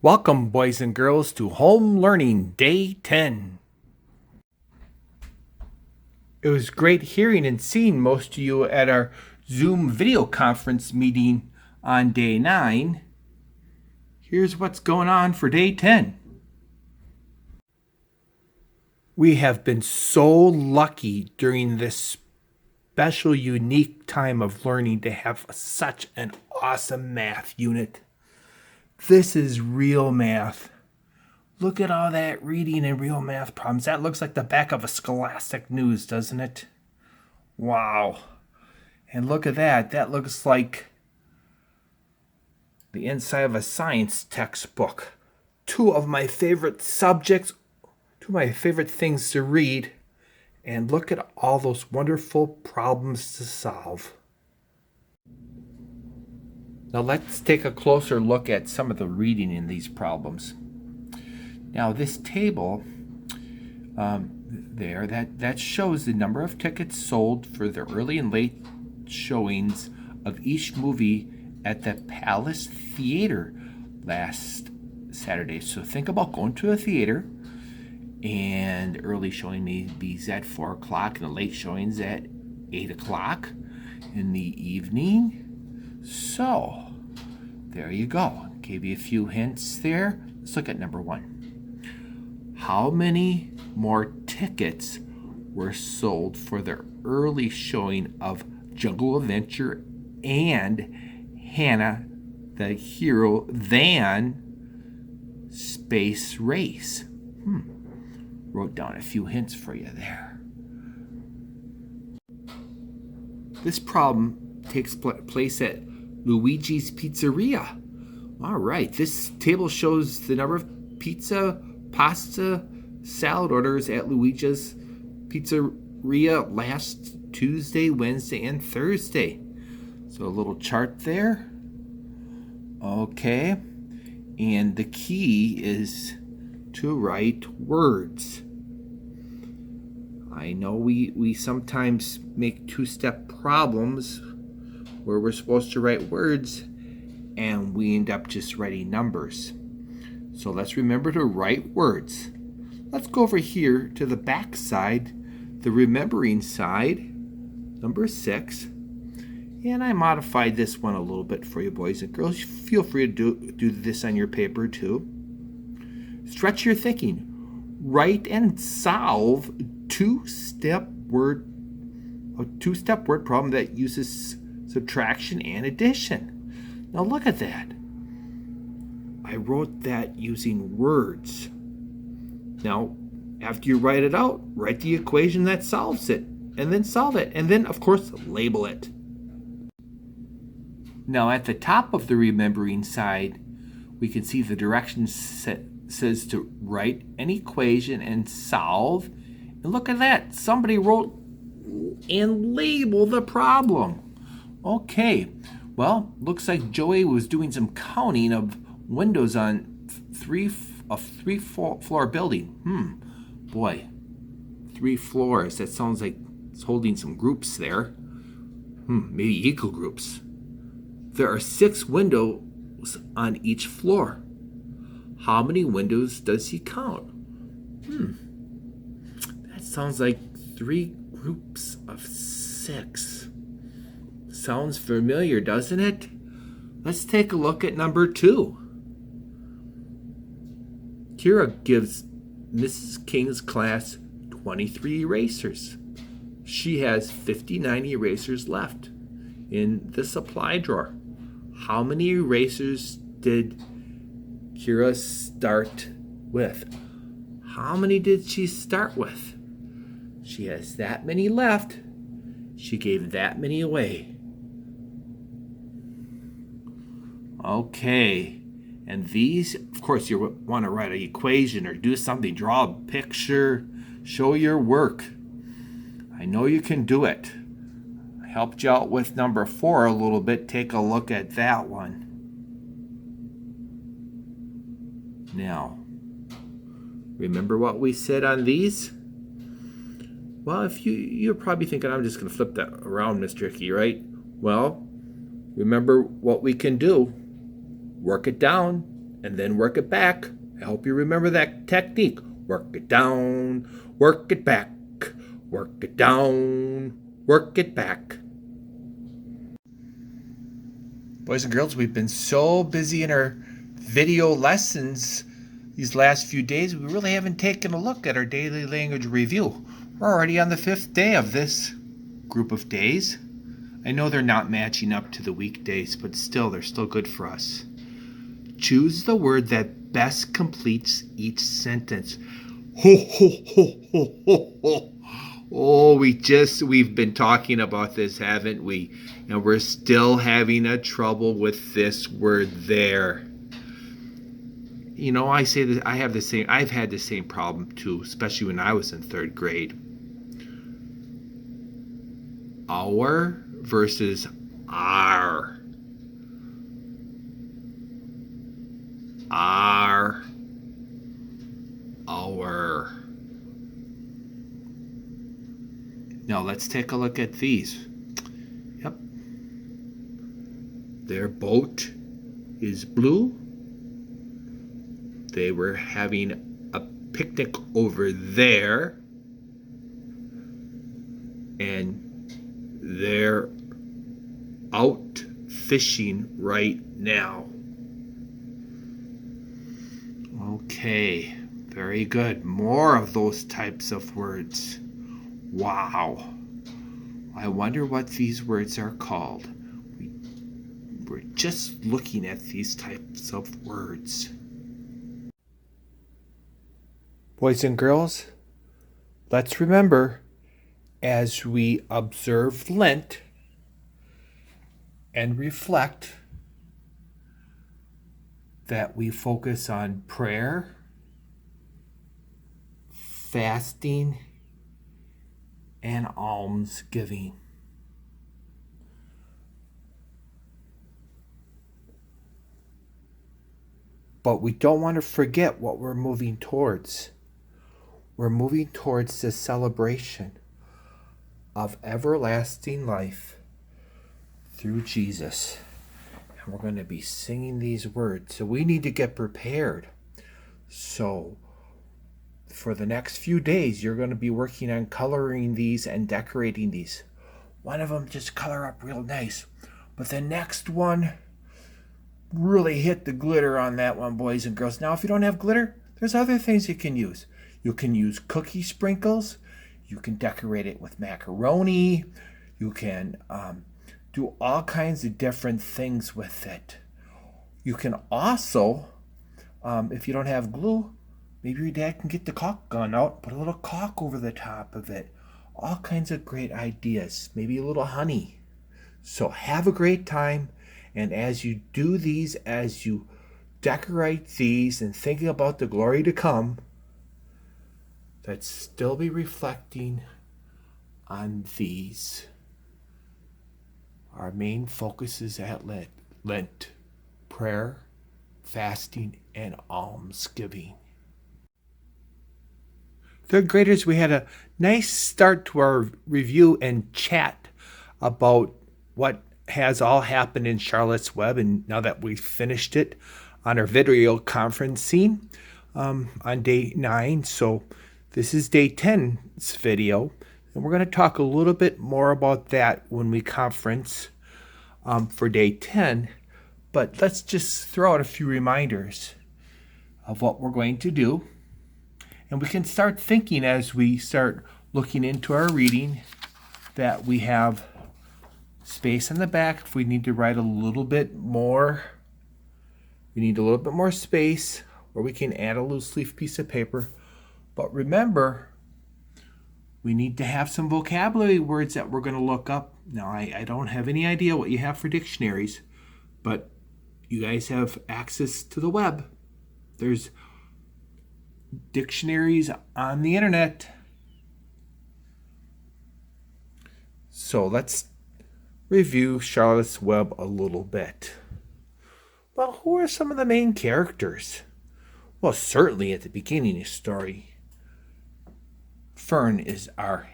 Welcome, boys and girls, to Home Learning Day 10. It was great hearing and seeing most of you at our Zoom video conference meeting on Day 9. Here's what's going on for Day 10. We have been so lucky during this special, unique time of learning to have such an awesome math unit. This is real math. Look at all that reading and real math problems. That looks like the back of a Scholastic News, doesn't it? Wow. And look at that. That looks like the inside of a science textbook. Two of my favorite subjects, two of my favorite things to read. And look at all those wonderful problems to solve. Now let's take a closer look at some of the reading in these problems. Now this table that shows the number of tickets sold for the early and late showings of each movie at the Palace Theater last Saturday. So think about going to a theater, and early showing maybe is at 4 o'clock and the late showings at 8 o'clock in the evening. So, there you go. Gave you a few hints there. Let's look at number 1. How many more tickets were sold for the early showing of Jungle Adventure and Hannah the Hero than Space Race? Wrote down a few hints for you there. This problem takes place at Luigi's Pizzeria. All right, this table shows the number of pizza, pasta, salad orders at Luigi's Pizzeria last Tuesday, Wednesday, and Thursday. So a little chart there. Okay, and the key is to write words. I know we sometimes make two-step problems where we're supposed to write words and we end up just writing numbers. So let's remember to write words. Let's go over here to the back side, the remembering side, number 6. And I modified this one a little bit for you, boys and girls. Feel free to do this on your paper too. Stretch your thinking. Write and solve a two-step word problem that uses subtraction and addition. Now look at that. I wrote that using words. Now, after you write it out, write the equation that solves it, and then solve it, and then, of course, label it. Now, at the top of the remembering side, we can see the directions says to write an equation and solve. And look at that. Somebody wrote and label the problem. Okay. Well, looks like Joey was doing some counting of windows on a three-floor building. Boy, 3 floors. That sounds like it's holding some groups there. Maybe equal groups. There are 6 windows on each floor. How many windows does he count? That sounds like 3 groups of 6. Sounds familiar, doesn't it? Let's take a look at number 2. Kira gives Mrs. King's class 23 erasers. She has 59 erasers left in the supply drawer. How many erasers did Kira start with? How many did she start with? She has that many left. She gave that many away. Okay, and these, of course, you want to write an equation or do something, draw a picture, show your work. I know you can do it. I helped you out with number 4 a little bit. Take a look at that one. Now, remember what we said on these? Well, if you're probably thinking, I'm just going to flip that around, Mr. Hickey, right? Well, remember what we can do. Work it down and then work it back. I hope you remember that technique. Work it down, work it back, work it down, work it back. Boys and girls, we've been so busy in our video lessons these last few days, we really haven't taken a look at our daily language review. We're already on the 5th day of this group of days. I know they're not matching up to the weekdays, but still, they're still good for us. Choose the word that best completes each sentence. Ho, ho, ho, ho, ho, ho. Oh, we've been talking about this, haven't we? And we're still having a trouble with this word there. You know, I say that I've had the same problem too, especially when I was in 3rd grade. Our versus our. Our. Now let's take a look at these. Yep. Their boat is blue. They were having a picnic over there. And they're out fishing right now. Okay, very good. More of those types of words. Wow. I wonder what these words are called. We're just looking at these types of words. Boys and girls, let's remember, as we observe Lent and reflect, that we focus on prayer, fasting, and almsgiving. But we don't want to forget what we're moving towards. We're moving towards the celebration of everlasting life through Jesus. And we're going to be singing these words. So we need to get prepared. So for the next few days, you're going to be working on coloring these and decorating these. One of them just color up real nice. But the next one, really hit the glitter on that one, boys and girls. Now, if you don't have glitter, there's other things you can use. You can use cookie sprinkles. You can decorate it with macaroni. You can do all kinds of different things with it. You can also, if you don't have glue, maybe your dad can get the caulk gun out, put a little caulk over the top of it. All kinds of great ideas. Maybe a little honey. So have a great time. And as you do these, as you decorate these and thinking about the glory to come, let's still be reflecting on these. Our main focus is at Lent, prayer, fasting, and almsgiving. 3rd graders, we had a nice start to our review and chat about what has all happened in Charlotte's Web, and now that we've finished it on our video conferencing on day 9. So this is day 10's video, and we're going to talk a little bit more about that when we conference for day 10. But let's just throw out a few reminders of what we're going to do. And we can start thinking as we start looking into our reading that we have space on the back. If we need to write a little bit more, we need a little bit more space, or we can add a loose leaf piece of paper. But remember, we need to have some vocabulary words that we're going to look up. Now, I don't have any idea what you have for dictionaries, but you guys have access to the web. There's dictionaries on the internet. So let's review Charlotte's Web a little bit. Well, who are some of the main characters? Well, certainly at the beginning of the story, Fern is our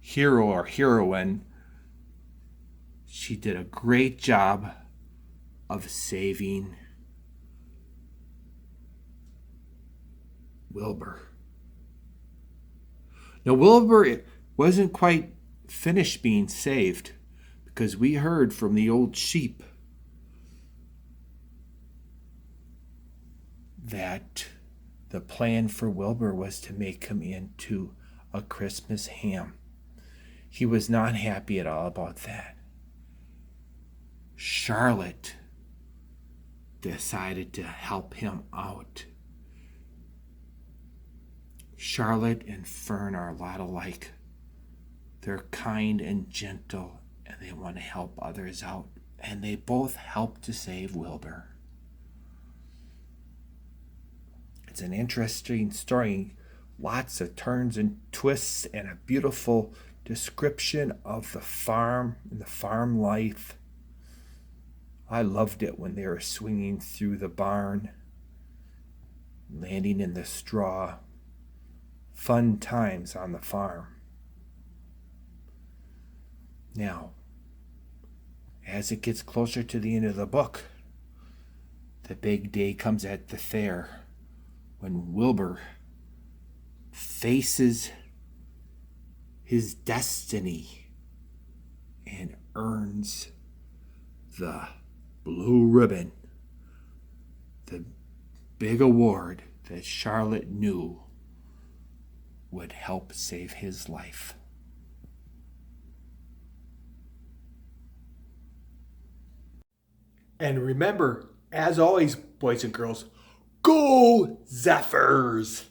hero or heroine. She did a great job of saving Wilbur. Now, Wilbur wasn't quite finished being saved, because we heard from the old sheep that the plan for Wilbur was to make him into a Christmas ham. He was not happy at all about that. Charlotte decided to help him out. Charlotte and Fern are a lot alike. They're kind and gentle, and they want to help others out. And they both help to save Wilbur. It's an interesting story. Lots of turns and twists and a beautiful description of the farm and the farm life. I loved it when they were swinging through the barn, landing in the straw. Fun times on the farm. Now, as it gets closer to the end of the book, the big day comes at the fair when Wilbur faces his destiny and earns the blue ribbon, the big award that Charlotte knew would help save his life. And remember, as always, boys and girls, go Zephyrs!